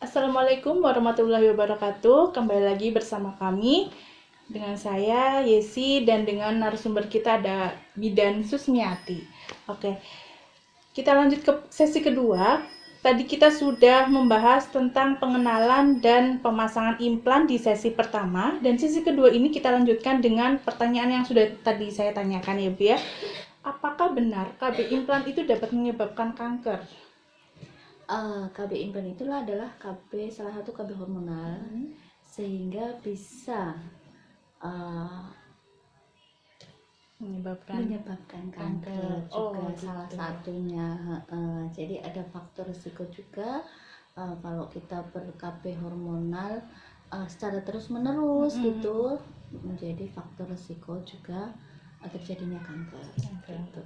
Assalamualaikum warahmatullahi wabarakatuh. Kembali lagi bersama kami dengan saya Yesi dan dengan narasumber kita ada Bidan Susmiati. Oke, kita lanjut ke sesi kedua. Tadi kita sudah membahas tentang pengenalan dan pemasangan implan di sesi pertama, dan sesi kedua ini kita lanjutkan dengan pertanyaan yang sudah tadi saya tanyakan ya Bu ya. Apakah benar KB implan itu dapat menyebabkan kanker? KB implan itulah adalah salah satu KB hormonal, sehingga bisa menyebabkan kanker juga gitu. salah satunya. Jadi ada faktor risiko juga kalau kita ber-KB hormonal secara terus menerus gitu, menjadi faktor risiko juga terjadinya kanker. Gitu.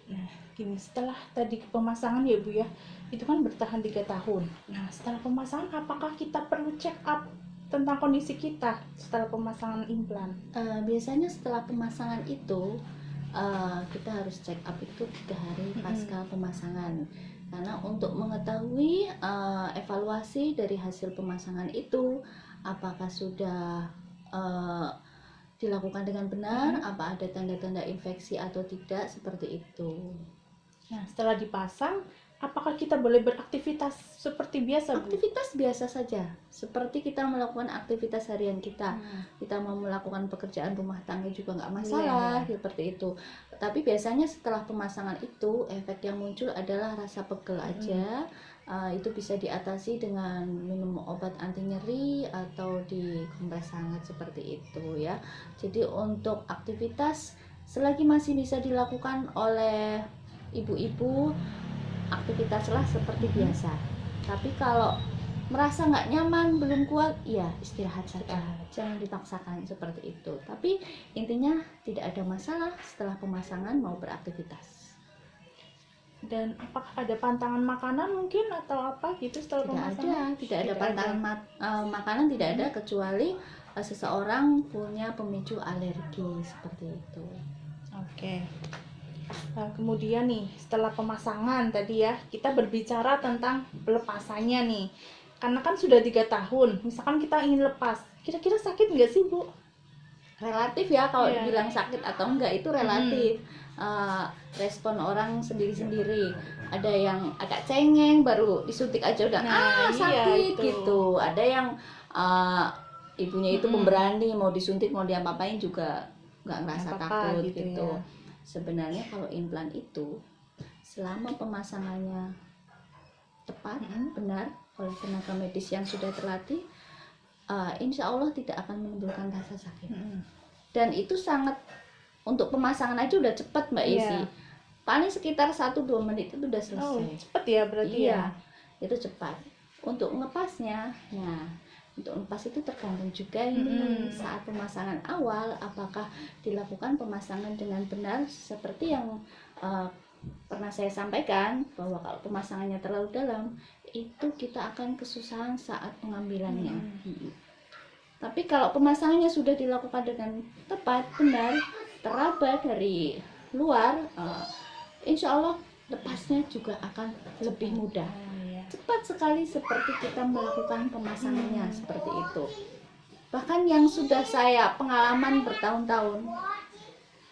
Nah, gini, setelah tadi pemasangan ya Bu ya, itu kan bertahan 3 tahun. Nah, setelah pemasangan apakah kita perlu check up tentang kondisi kita setelah pemasangan implan? Biasanya setelah pemasangan itu kita harus check up itu 3 hari pasca pemasangan, karena untuk mengetahui evaluasi dari hasil pemasangan itu apakah sudah dilakukan dengan benar, apa ada tanda-tanda infeksi atau tidak, seperti itu. Nah, setelah dipasang, apakah kita boleh beraktivitas seperti biasa, Bu? Aktivitas biasa saja, seperti kita melakukan aktivitas harian kita. Kita mau melakukan pekerjaan rumah tangga juga nggak masalah, seperti itu. Tapi biasanya setelah pemasangan itu, efek yang muncul adalah rasa pegel aja. Itu bisa diatasi dengan minum obat anti nyeri atau dikompres hangat, seperti itu ya. Jadi untuk aktivitas selagi masih bisa dilakukan oleh ibu-ibu, aktivitaslah seperti biasa. Tapi kalau merasa nggak nyaman, belum kuat, ya istirahat saja, jangan dipaksakan, seperti itu. Tapi intinya tidak ada masalah setelah pemasangan mau beraktivitas. Dan apakah ada pantangan makanan mungkin atau apa gitu setelah pemasangan? Tidak ada pantangan makanan, tidak ada, kecuali seseorang punya pemicu alergi, seperti itu. Oke. Nah, kemudian nih setelah pemasangan tadi ya, kita berbicara tentang pelepasannya nih, karena kan sudah 3 tahun, misalkan kita ingin lepas, kira-kira sakit nggak sih Bu? Relatif ya, kalau dibilang sakit atau enggak itu relatif. Respon orang sendiri-sendiri, ada yang agak cengeng baru disuntik aja udah sakit gitu, ada yang ibunya itu pemberani, mau disuntik mau diapa-apain juga nggak ngerasa takut gitu ya. Sebenarnya kalau implan itu selama pemasangannya tepat, benar oleh tenaga medis yang sudah terlatih, insya Allah tidak akan menimbulkan rasa sakit. Dan itu sangat, untuk pemasangan aja udah cepat Mbak Isi. Paling sekitar 1-2 menit itu udah selesai. Cepat ya berarti ya. Itu cepat. Untuk ngepasnya, nah untuk lepas itu tergantung juga ini saat pemasangan awal, apakah dilakukan pemasangan dengan benar seperti yang pernah saya sampaikan, bahwa kalau pemasangannya terlalu dalam itu kita akan kesusahan saat pengambilannya. Tapi kalau pemasangannya sudah dilakukan dengan tepat, benar, teraba dari luar, insya Allah lepasnya juga akan lebih mudah. Cepat sekali seperti kita melakukan pemasangannya, seperti itu. Bahkan yang sudah saya pengalaman bertahun-tahun,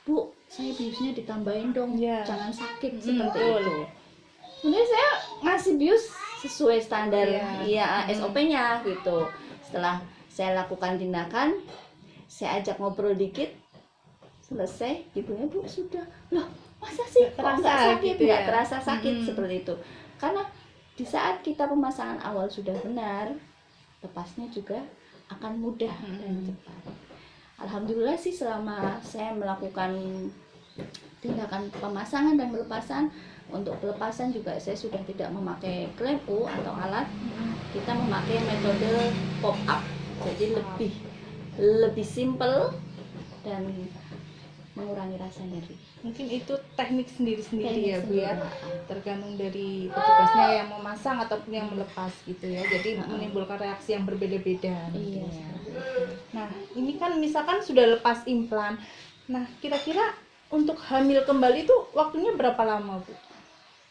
Bu, saya biusnya ditambahin dong, jangan sakit, seperti itu. Sebenarnya saya ngasih bius sesuai standar SOP-nya gitu. Setelah saya lakukan tindakan, saya ajak ngobrol dikit, selesai, ibunya, Bu sudah, loh masa sih kok nggak sakit, gitu nggak terasa sakit, seperti itu. Karena di saat kita pemasangan awal sudah benar, lepasnya juga akan mudah dan cepat. Alhamdulillah sih, selama saya melakukan tindakan pemasangan dan pelepasan, untuk pelepasan juga saya sudah tidak memakai klempu atau alat, kita memakai metode pop up, jadi lebih simple dan mengurangi rasa nyeri. Mungkin itu teknik sendiri-sendiri ya Bu ya, tergantung dari petugasnya yang memasang ataupun yang melepas gitu ya, jadi menimbulkan reaksi yang berbeda-beda. Iya. Nah ini kan misalkan sudah lepas implan, nah kira-kira untuk hamil kembali itu waktunya berapa lama Bu?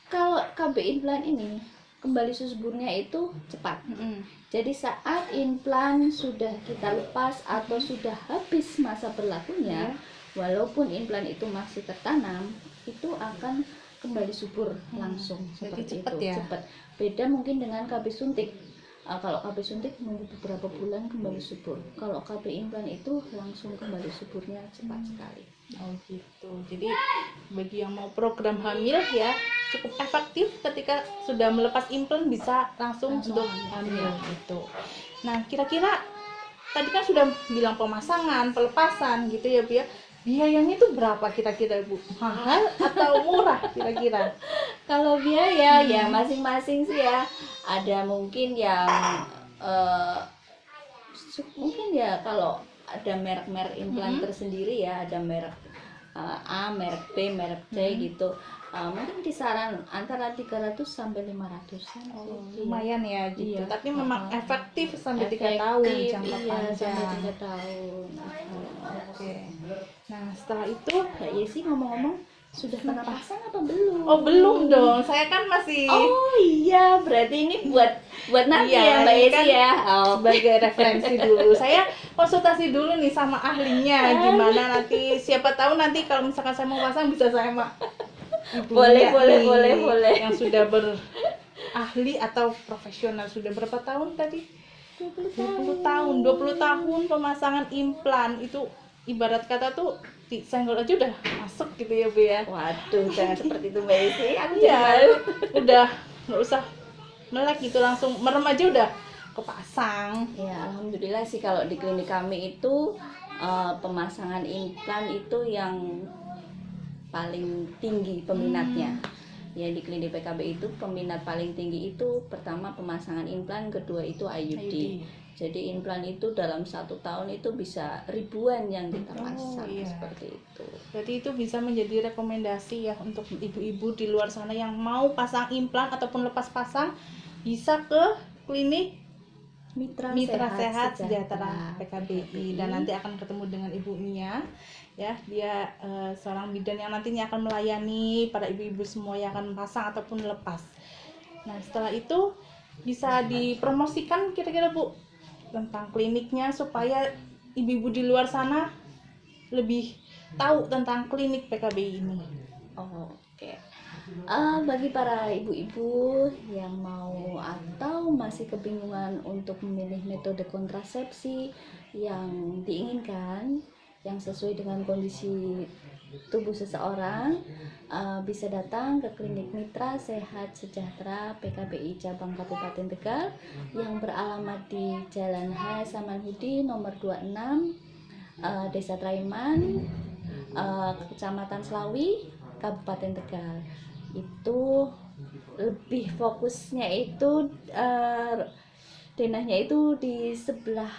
Kalau KB implan ini kembali suburnya itu cepat. Mm-mm. Jadi saat implan sudah kita lepas atau sudah habis masa berlakunya, walaupun implan itu masih tertanam, itu akan kembali subur langsung. Jadi Seperti cepat itu, ya? cepat. Beda mungkin dengan KB suntik. Kalau KB suntik nunggu beberapa bulan kembali subur. Kalau KB implan itu langsung kembali suburnya cepat sekali. Oh gitu. Jadi bagi yang mau program hamil ya cukup efektif ketika sudah melepas implan bisa langsung untuk hamil gitu. Nah kira-kira tadi kan sudah bilang pemasangan, pelepasan gitu ya Bu ya. Biayanya itu berapa kira-kira Bu? Mahal atau murah kira-kira? Kalau biaya ya masing-masing sih ya. Ada mungkin yang mungkin ya kalau ada merek-merek implan tersendiri ya, ada merek A, merek B, merek C gitu. Mungkin kisaran antara 300 sampai 500-an. Lumayan ya gitu. Iya. Tapi memang efektif sampai 3 tahun jangka iya, sampai panjang. 3 tahun. Oke. Nah, setelah itu Mbak Yesi ngomong-ngomong sudah pernah pasang apa belum? oh belum dong. Saya kan masih Oh iya, berarti ini buat nanti Iya, ya Mbak ini Yesi kan ya. Oh. sebagai referensi dulu. Saya konsultasi dulu nih sama ahlinya gimana nanti siapa tahu nanti kalau misalkan saya mau pasang bisa saya sama ibunya Boleh. yang sudah berahli atau profesional. Sudah berapa tahun tadi? 20 tahun. 20 tahun pemasangan implan itu ibarat kata tuh senggol aja udah masuk gitu ya Bu ya. Waduh, jangan seperti itu Mbak Yesi. Aku jadi Iya, malu. udah nggak usah melek gitu langsung merem aja udah kepasang. Ya, alhamdulillah sih kalau di klinik kami itu pemasangan implan itu yang paling tinggi peminatnya. Ya di klinik PKB itu peminat paling tinggi itu pertama pemasangan implan, kedua itu IUD. Jadi implan itu dalam 1 tahun itu bisa ribuan yang kita pasang seperti itu. Berarti itu bisa menjadi rekomendasi ya untuk ibu-ibu di luar sana yang mau pasang implan ataupun lepas pasang bisa ke klinik Mitra Sehat Sejahtera PKBI dan nanti akan ketemu dengan ibunya ya. Dia seorang bidan yang nantinya akan melayani para ibu-ibu semua yang akan pasang ataupun lepas. Nah, setelah itu bisa dipromosikan kira-kira Bu tentang kliniknya supaya ibu-ibu di luar sana lebih tahu tentang klinik PKBI ini. Oke. Bagi para ibu-ibu yang mau atau masih kebingungan untuk memilih metode kontrasepsi yang diinginkan, yang sesuai dengan kondisi tubuh seseorang, bisa datang ke klinik Mitra Sehat Sejahtera PKBI cabang Kabupaten Tegal yang beralamat di Jalan H. Samanhudi nomor 26, Desa Traiman, Kecamatan Slawi, Kabupaten Tegal. Itu lebih fokusnya itu denahnya itu di sebelah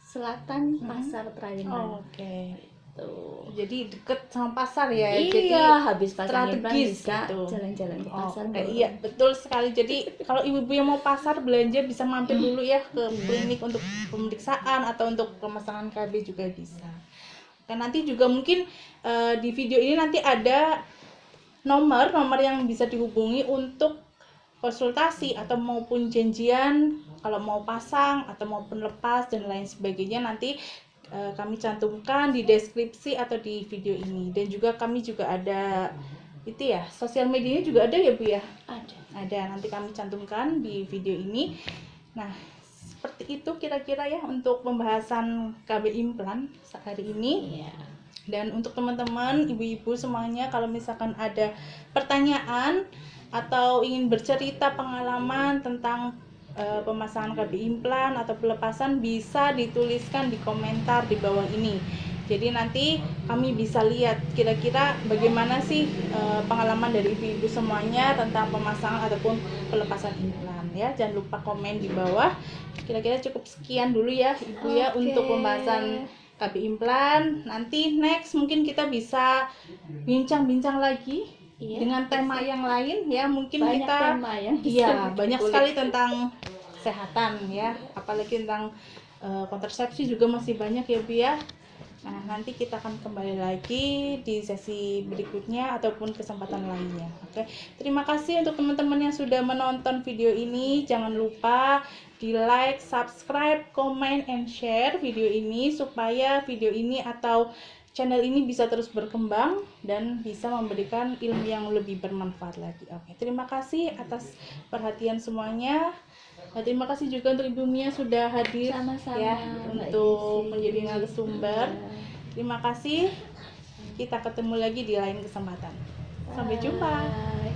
selatan Pasar Traiman. Oke. Tuh. Jadi deket sama pasar ya. Iya, Jadi habis pasang implan strategis bisa gitu. jalan-jalan ke pasar. Iya, betul sekali. Jadi kalau ibu-ibu yang mau pasar belanja bisa mampir dulu ya ke klinik untuk pemeriksaan atau untuk pemasangan KB juga bisa. Dan nanti juga mungkin di video ini nanti ada nomor yang bisa dihubungi untuk konsultasi atau maupun janjian kalau mau pasang atau maupun lepas dan lain sebagainya nanti kami cantumkan di deskripsi atau di video ini. Dan juga kami juga ada itu ya, sosial medianya juga ada ya Bu ya? Ada, nanti kami cantumkan di video ini. Nah, seperti itu kira-kira ya untuk pembahasan KB implan hari ini. Iya. Dan untuk teman-teman, ibu-ibu semuanya kalau misalkan ada pertanyaan atau ingin bercerita pengalaman tentang pemasangan KB implan atau pelepasan bisa dituliskan di komentar di bawah ini. Jadi nanti kami bisa lihat kira-kira bagaimana sih pengalaman dari ibu-ibu semuanya tentang pemasangan ataupun pelepasan implan ya. Jangan lupa komen di bawah. Kira-kira cukup sekian dulu ya Ibu ya untuk pembahasan KB implan. Nanti next mungkin kita bisa bincang-bincang lagi dengan tema yang lain ya. Mungkin banyak kita tema yang bisa banyak dikulik. sekali tentang kesehatan ya, apalagi tentang kontrasepsi juga masih banyak ya Bu ya. Nah, nanti kita akan kembali lagi di sesi berikutnya ataupun kesempatan lainnya. Oke, terima kasih untuk teman-teman yang sudah menonton video ini. Jangan lupa di like, subscribe, comment, and share video ini supaya video ini atau channel ini bisa terus berkembang dan bisa memberikan ilmu yang lebih bermanfaat lagi. Oke, terima kasih atas perhatian semuanya. Nah, terima kasih juga untuk Ibu Mia sudah hadir Sama-sama, ya Mbak untuk Yesi. menjadi narasumber. Ya. Terima kasih. Kita ketemu lagi di lain kesempatan. Sampai jumpa. Bye.